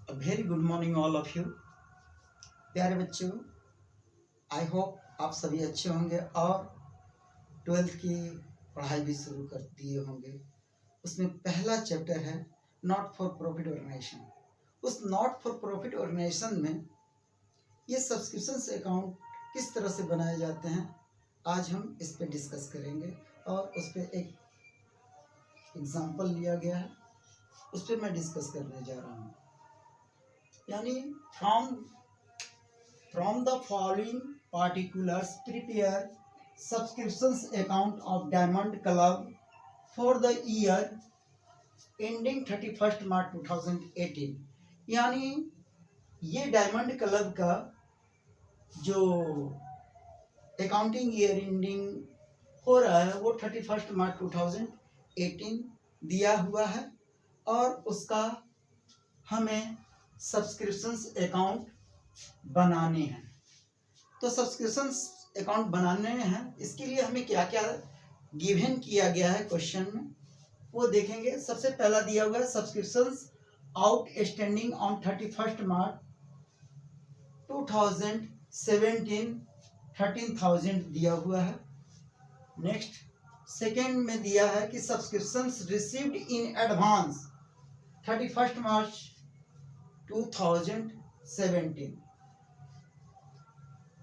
Very good morning all of you. प्यारे बच्चों, I hope आप सभी अच्छे होंगे और 12th की पढ़ाई भी शुरू कर दिए होंगे। उसमें पहला चैप्टर है नॉट फॉर प्रॉफिट ऑर्गेनाइजेशन। उस नॉट फॉर प्रॉफिट ऑर्गेनाइजेशन में ये सब्सक्रिप्शन अकाउंट किस तरह से बनाए जाते हैं, आज हम इस पर डिस्कस करेंगे और उस पर एक एग्जाम्पल लिया गया है, उस पर मैं डिस्कस करने जा रहा हूँ। यानी from the following particulars prepare subscriptions account of Diamond Club for the year ending 31st March 2018। यानी ये डायमंड क्लब का जो अकाउंटिंग ईयर एंडिंग हो रहा है वो 31 मार्च 2018 दिया हुआ है और उसका हमें सब्सक्रिप्शंस अकाउंट बनाने हैं। तो सब्सक्रिप्शंस अकाउंट बनाने हैं, इसके लिए हमें क्या क्या गिवन किया गया है क्वेश्चन में वो देखेंगे। सबसे पहला दिया हुआ है सब्सक्रिप्शंस आउटस्टैंडिंग ऑन 31 मार्च 2017 13,000 दिया हुआ है। नेक्स्ट सेकेंड में दिया है कि subscriptions received in advance 31 March 2017।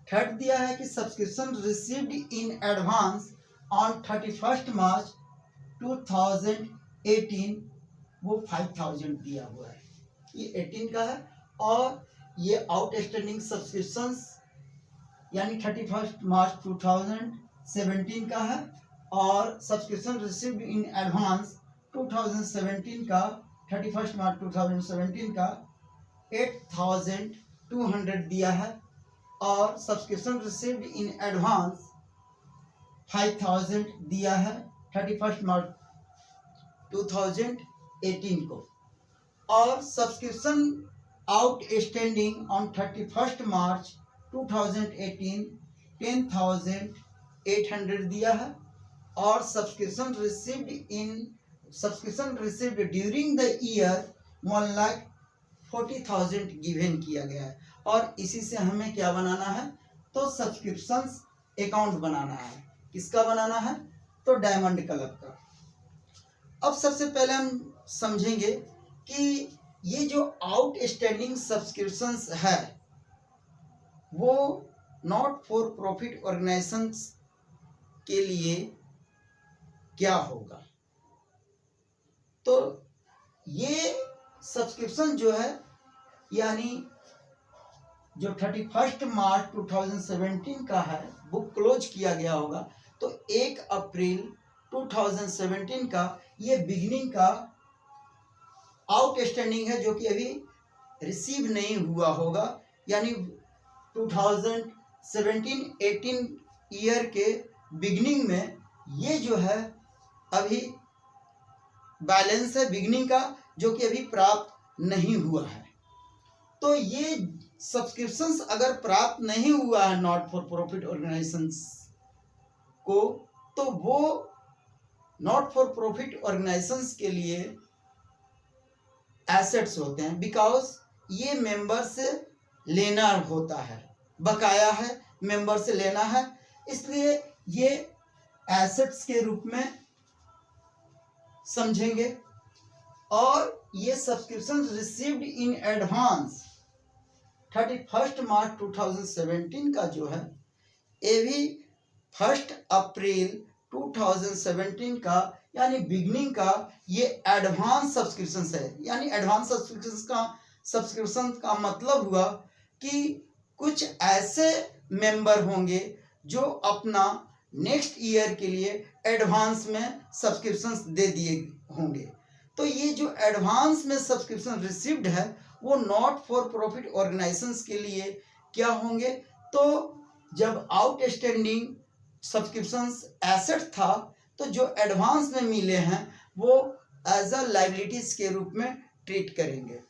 Third दिया है कि subscription received in advance on 31 मार्च 2018 वो 5,000 दिया हुआ है, ये 18 का है। और ये आउटस्टैंडिंग सब्सक्रिप्शंस यानी 31 मार्च 2017 का है और सब्सक्रिप्शन रिसीव्ड इन एडवांस 2017 का 31 मार्च 2017 का 8,200 दिया है और सब्सक्रिप्शन रिसीव्ड इन एडवांस 5,000 दिया है 31 मार्च 2018 को। और सब्सक्रिप्शन आउटस्टैंडिंग ऑन 31 मार्च 2018 10,800 दिया है और subscription received during the year 1,40,000 given किया गया है। और इसी से हमें क्या बनाना है, तो सब्सक्रिप्शंस अकाउंट बनाना है। किसका बनाना है, तो डायमंड क्लब का। अब सबसे पहले हम समझेंगे कि ये जो आउटस्टैंडिंग सब्सक्रिप्शंस है वो नॉट फॉर प्रॉफिट ऑर्गेनाइजेशंस के लिए क्या होगा। तो ये सब्सक्रिप्शन जो है यानी जो 31 मार्च 2017 का है वो क्लोज किया गया होगा, तो 1 अप्रैल 2017 का ये बिगिनिंग का आउटस्टैंडिंग है जो कि अभी रिसीव नहीं हुआ होगा। यानी 2017-18 ईयर के बिगिनिंग में ये जो है अभी बैलेंस है बिगिनिंग का जो कि अभी प्राप्त नहीं हुआ है। तो ये सब्सक्रिप्शंस अगर प्राप्त नहीं हुआ है नॉट फॉर प्रॉफिट ऑर्गेनाइजेशंस को, तो वो नॉट फॉर प्रॉफिट ऑर्गेनाइजेशंस के लिए एसेट्स होते हैं, बिकॉज ये मेंबर से लेना होता है, बकाया है, मेंबर से लेना है, इसलिए ये एसेट्स के रूप में समझेंगे। और ये सब्सक्रिप्शन रिसीव्ड इन एडवांस 31 मार्च 2017 का जो है ये भी 1 अप्रैल 2017 का यानी बिगनिंग का ये एडवांस सब्सक्रिप्शन है। यानी एडवांस सब्सक्रिप्शन का मतलब हुआ कि कुछ ऐसे मेंबर होंगे जो अपना नेक्स्ट ईयर के लिए एडवांस में सब्सक्रिप्शंस दे दिए होंगे। तो ये जो एडवांस में सब्सक्रिप्शन रिसीव्ड है वो नॉट फॉर प्रॉफिट ऑर्गेनाइजेशंस के लिए क्या होंगे, तो जब आउटस्टैंडिंग सब्सक्रिप्शंस एसेट था तो जो एडवांस में मिले हैं वो एज अ लायबिलिटीज के रूप में ट्रीट करेंगे।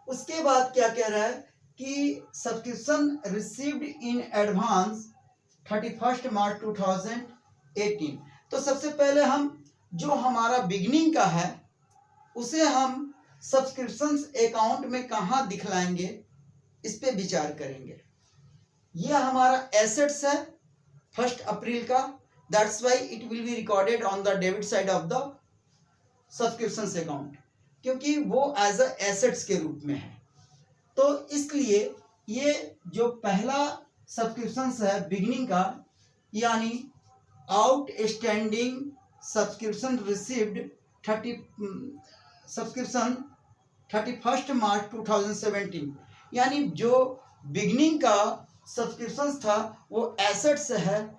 उसके बाद क्या कह रहा है कि सब्सक्रिप्शन रिसीव्ड इन एडवांस 31 मार्च 2018। तो सबसे पहले हम जो हमारा बिगनिंग का है उसे हम सब्सक्रिप्शंस अकाउंट में कहाँ दिखलाएंगे, इस पे विचार करेंगे। यह हमारा एसेट्स है 1 अप्रैल का, that's why it will be recorded on the debit side of the subscriptions account, क्योंकि वो एज अ एसेट्स के रूप में है। तो इसलिए ये जो पहला सब्सक्रिप्शंस है बिगिनिंग का, यानी आउटस्टैंडिंग सब्सक्रिप्शन रिसीव्ड 31 मार्च 2017, यानी जो बिगिनिंग का सब्सक्रिप्शन था वो एसेट्स है,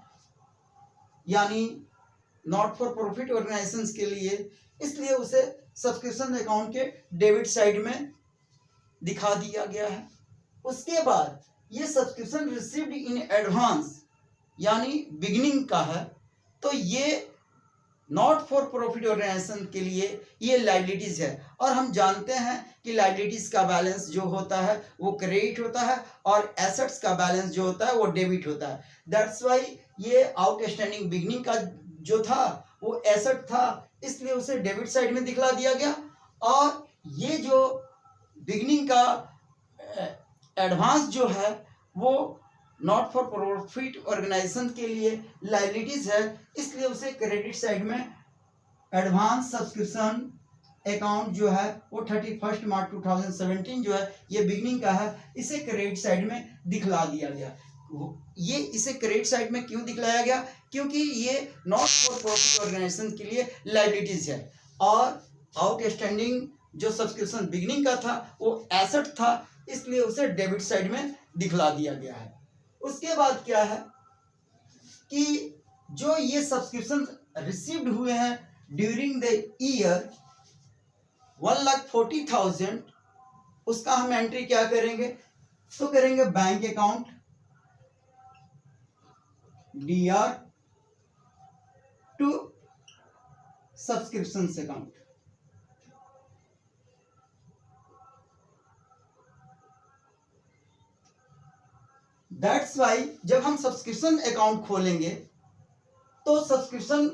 यानी नॉट फॉर प्रॉफिट ऑर्गेनाइजेशंस के लिए, इसलिए उसे सब्सक्रिप्शन अकाउंट के डेबिट साइड में दिखा दिया गया है। उसके बाद ये सब्सक्रिप्शन रिसीव्ड इन एडवांस यानी बिगिनिंग का है, तो ये नॉट फॉर प्रॉफिट ऑर्गेनाइजेशन के लिए ये लायबिलिटीज है। और हम जानते हैं कि लायबिलिटीज का बैलेंस जो होता है वो क्रेडिट होता है और एसेट्स का बैलेंस जो होता है वो डेबिट होता है। दैट्स वाई ये आउटस्टैंडिंग बिगिनिंग का जो था वो एसेट था, इसलिए उसे डेबिट साइड में दिखला दिया गया। और ये जो बिगिनिंग का एडवांस जो है वो नॉट फॉर प्रॉफिट ऑर्गेनाइजेशन के लिए लायबिलिटीज है, इसलिए उसे क्रेडिट साइड में एडवांस सब्सक्रिप्शन अकाउंट जो है वो 31 मार्च 2017 जो है ये बिगिनिंग का है, इसे क्रेडिट साइड में दिखला दिया गया। ये इसे क्रेडिट साइड में क्यों दिखलाया गया, क्योंकि ये नॉट फॉर प्रॉफिट ऑर्गेनाइजेशन के लिए लायबिलिटीज है और आउटस्टैंडिंग जो सब्सक्रिप्शन बिगिनिंग का था वो एसेट था, इसलिए उसे डेबिट साइड में दिखला दिया गया है। उसके बाद क्या है कि जो ये सब्सक्रिप्शन रिसीव्ड हुए हैं ड्यूरिंग द ईयर 1,40,000, उसका हम एंट्री क्या करेंगे, तो करेंगे bank account DR to subscription account. That's why जब हम सब्सक्रिप्शन अकाउंट खोलेंगे तो सब्सक्रिप्शन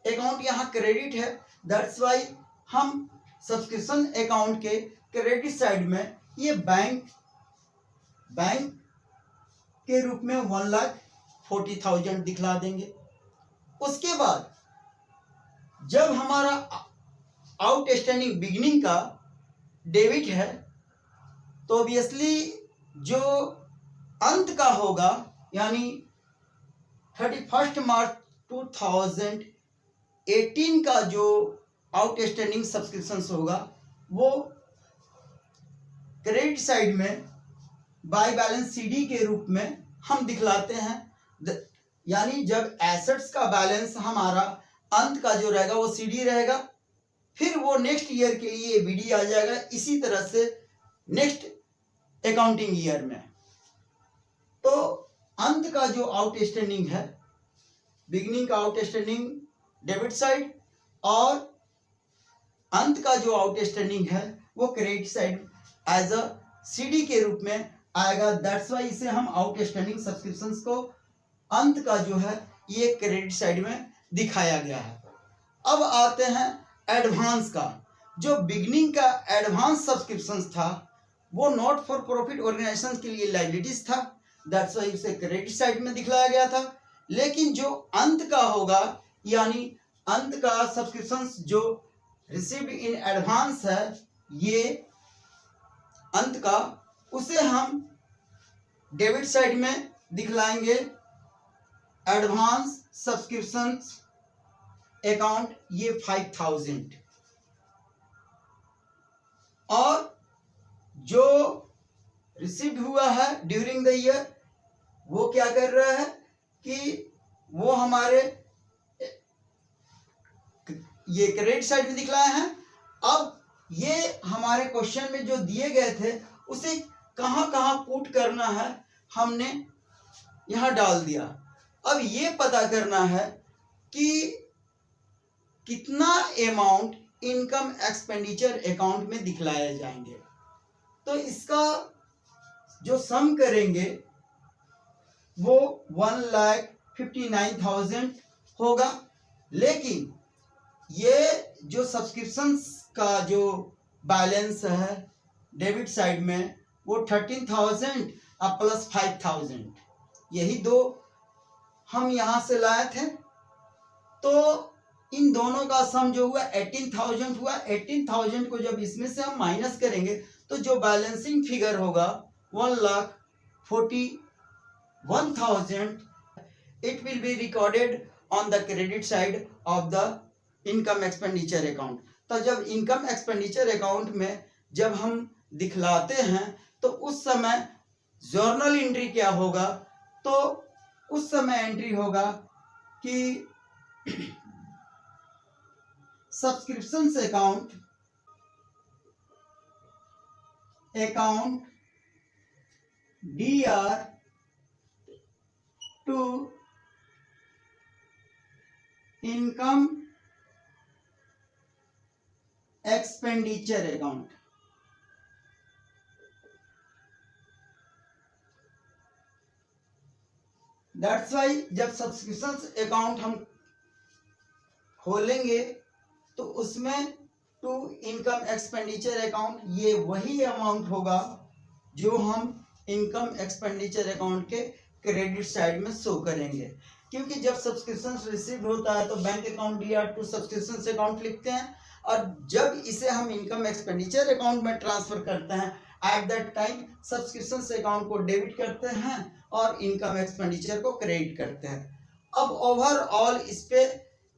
अकाउंट यहाँ क्रेडिट है, दैट्स वाई हम सब्सक्रिप्शन अकाउंट के क्रेडिट साइड में ये बैंक के रूप में 1,40,000 दिखला देंगे। उसके बाद जब हमारा आउटस्टैंडिंग बिगिनिंग का डेबिट है तो ऑब्वियसली जो अंत का होगा यानी 31 मार्च 2018 का जो आउटस्टैंडिंग सब्सक्रिप्शंस होगा वो क्रेडिट साइड में बाय बैलेंस CD के रूप में हम दिखलाते हैं। यानी जब एसेट्स का बैलेंस हमारा अंत का जो रहेगा वो CD रहेगा, फिर वो नेक्स्ट ईयर के लिए BD आ जाएगा, इसी तरह से नेक्स्ट अकाउंटिंग ईयर में। तो अंत का जो आउटस्टैंडिंग है, बिगिनिंग का आउटस्टैंडिंग डेबिट साइड और अंत का जो आउटस्टैंडिंग है वो credit side as a CD के रूप में आएगा। दैट्स वाई इसे हम आउटस्टैंडिंग सब्सक्रिप्शंस को अंत का जो है ये क्रेडिट साइड में दिखाया गया है। अब आते हैं एडवांस का। जो बिगिनिंग का एडवांस सब्सक्रिप्शंस था वो नॉट फॉर प्रॉफिट ऑर्गेनाइजेशन के लिए लायबिलिटीज था, दैट्स वाई उसे क्रेडिट साइड में दिखलाया गया था। लेकिन जो अंत का होगा यानी अंत का सब्सक्रिप्शंस जो रिसीव्ड इन एडवांस है, ये अंत का, उसे हम डेबिट साइड में दिखलाएंगे एडवांस सब्सक्रिप्शंस अकाउंट, ये 5,000। और जो रिसीव्ड हुआ है ड्यूरिंग द ईयर वो क्या कर रहा है कि वो हमारे ये क्रेडिट साइड में दिखलाए हैं। अब ये हमारे क्वेश्चन में जो दिए गए थे उसे कहां कहां पुट करना है हमने यहां डाल दिया। अब ये पता करना है कि कितना अमाउंट इनकम एक्सपेंडिचर अकाउंट में दिखलाए जाएंगे। तो इसका जो सम करेंगे वो 1,59,000 होगा। लेकिन ये जो सब्सक्रिप्शंस का जो बैलेंस है डेबिट साइड में वो 13,000 और प्लस 5,000, यही दो हम यहाँ से लाए थे। तो इन दोनों का सम जो हुआ 18,000 हुआ। 18,000 को जब इसमें से हम माइनस करेंगे तो जो बैलेंसिंग फिगर होगा 1,41,000, it will be recorded on the credit side of the income expenditure account। तो जब इनकम एक्सपेंडिचर अकाउंट में जब हम दिखलाते हैं तो उस समय जर्नल एंट्री क्या होगा, तो उस समय एंट्री होगा कि subscriptions account DR to income expenditure account. That's why जब सब्सक्रिप्शंस अकाउंट हम खोलेंगे तो उसमें टू इनकम एक्सपेंडिचर अकाउंट ये वही अमाउंट होगा जो हम इनकम एक्सपेंडिचर अकाउंट के क्रेडिट साइड में शो करेंगे। क्योंकि जब सब्सक्रिप्शन रिसीव होता है तो bank account DR to subscription account लिखते हैं, और जब इसे हम इनकम एक्सपेंडिचर अकाउंट में ट्रांसफर करते हैं at that time subscription account को डेबिट करते हैं और इनकम एक्सपेंडिचर को क्रेडिट करते हैं। अब ओवरऑल इस पे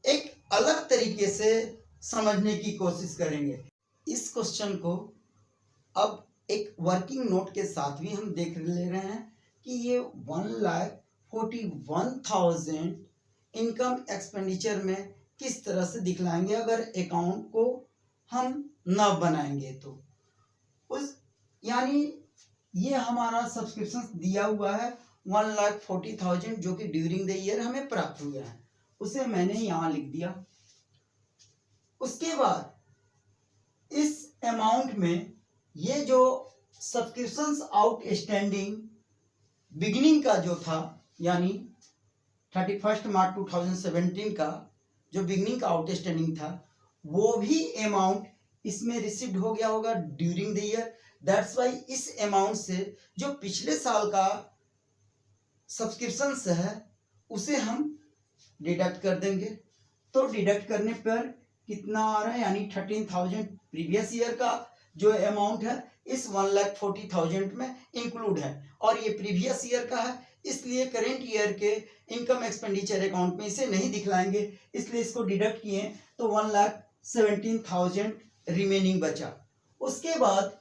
एक अलग तरीके से समझने की कोशिश करेंगे। इस क्वेश्चन को अब एक वर्किंग नोट के साथ भी हम देख ले रहे हैं कि ये 1,41,000 इनकम एक्सपेंडिचर में किस तरह से दिखलाएंगे अगर अकाउंट को हम न बनाएंगे तो। उस यानी ये हमारा सब्सक्रिप्शन दिया हुआ है 1,40,000 जो कि ड्यूरिंग द ईयर हमें प्राप्त हुआ है, उसे मैंने यहाँ लिख दिया। उसके बाद इस अमाउंट में ये जो सब्सक्रिप्शंस आउटस्टैंडिंग बिगिनिंग का जो था यानी 31 मार्च 2017 का जो बिगिनिंग का आउटस्टैंडिंग था वो भी अमाउंट इसमें रिसीव्ड हो गया होगा during the year. That's why इस अमाउंट से जो पिछले साल का सब्सक्रिप्शंस है उसे हम डिडक्ट कर देंगे। तो डिडक्ट करने पर कितना आ रहा है, यानी 13,000 प्रीवियस ईयर का जो अमाउंट है इस 1,40,000 में इंक्लूड है, और ये प्रीवियस ईयर का है इसलिए करेंट ईयर के इनकम एक्सपेंडिचर अकाउंट में इसे नहीं दिखलाएंगे, इसलिए इसको डिडक्ट किए तो 1,17,000 रिमेनिंग बचा। उसके बाद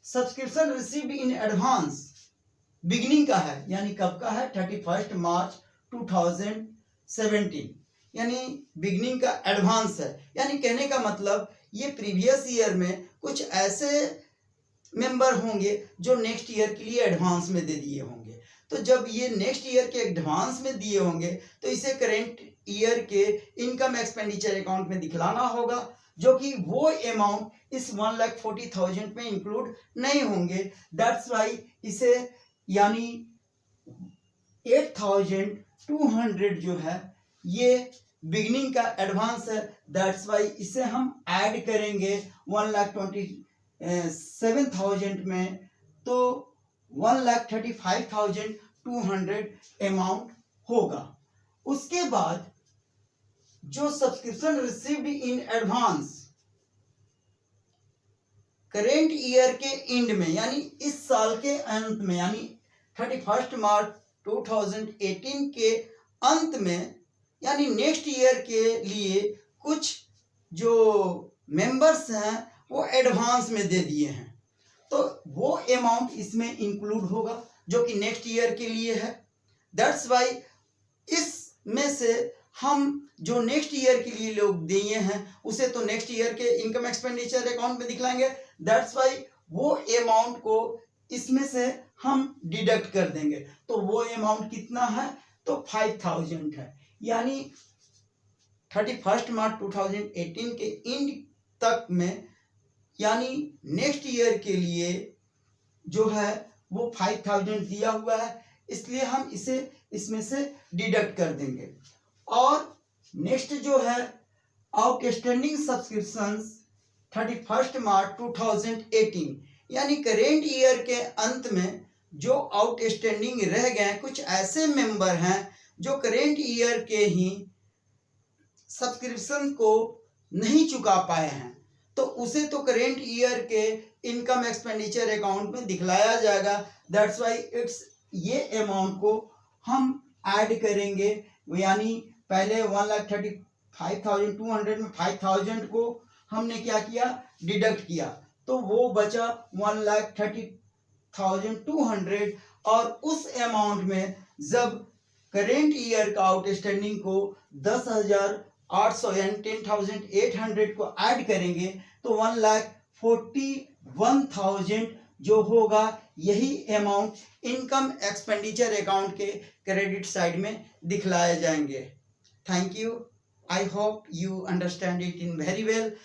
subscription received in advance beginning का है, यानी कब का है 31 मार्च 2017, यानी बिगिनिंग का एडवांस है। यानी कहने का मतलब ये प्रीवियस ईयर में कुछ ऐसे मेंबर होंगे जो नेक्स्ट ईयर के लिए एडवांस में दे दिए होंगे। तो जब ये नेक्स्ट ईयर के एडवांस में दिए होंगे तो इसे करेंट ईयर के इनकम एक्सपेंडिचर अकाउंट में दिखलाना होगा, जो कि वो अमाउंट इस 1,40,000 में इंक्लूड नहीं होंगे। दैट्स वाई इसे यानी 8,200 जो है ये बिगिनिंग का एडवांस है। दैट्स वाई इसे हम ऐड करेंगे 1,27,000 में, तो 1,35,200 अमाउंट होगा। उसके बाद जो subscription received in advance current year के एंड में यानी इस साल के अंत में यानी 31 मार्च 2018 के अंत में, यानी नेक्स्ट ईयर के लिए कुछ जो मेंबर्स हैं वो एडवांस में दे दिए हैं, तो वो अमाउंट इसमें इंक्लूड होगा जो कि नेक्स्ट ईयर के लिए है। दैट्स वाई इसमें से हम जो नेक्स्ट ईयर के लिए लोग दिए हैं उसे तो नेक्स्ट ईयर के इनकम एक्सपेंडिचर अकाउंट में दिखलाएंगे। दैट्स वाई वो अमाउंट को इसमें से हम डिडक्ट कर देंगे, तो वो अमाउंट कितना है तो 5,000 है। यानी 31 मार्च 2018 के एंड तक में यानी नेक्स्ट ईयर के लिए जो है वो 5,000 दिया हुआ है, इसलिए हम इसे इसमें से डिडक्ट कर देंगे। और नेक्स्ट जो है आउटस्टैंडिंग सब्सक्रिप्शंस 31 मार्च 2018, यानी करेंट ईयर के अंत में जो आउटस्टैंडिंग रह गए, कुछ ऐसे मेंबर हैं जो करेंट ईयर के ही सब्सक्रिप्शन को नहीं चुका पाए हैं, तो उसे तो करेंट ईयर के इनकम एक्सपेंडिचर अकाउंट में दिखलाया जाएगा। दैट्स वाई इट्स ये अमाउंट को हम ऐड करेंगे, यानी पहले 1,35,200 में 5,000 को हमने क्या किया, डिडक्ट किया, तो वो बचा 1,30,200। और उस अमाउंट में जब करेंट ईयर का आउटस्टैंडिंग को 10,800 यानी 10,800 को ऐड करेंगे तो 1,41,000 जो होगा, यही अमाउंट इनकम एक्सपेंडिचर अकाउंट के क्रेडिट साइड में दिखलाए जाएंगे। Thank you. I hope you understand it in very well.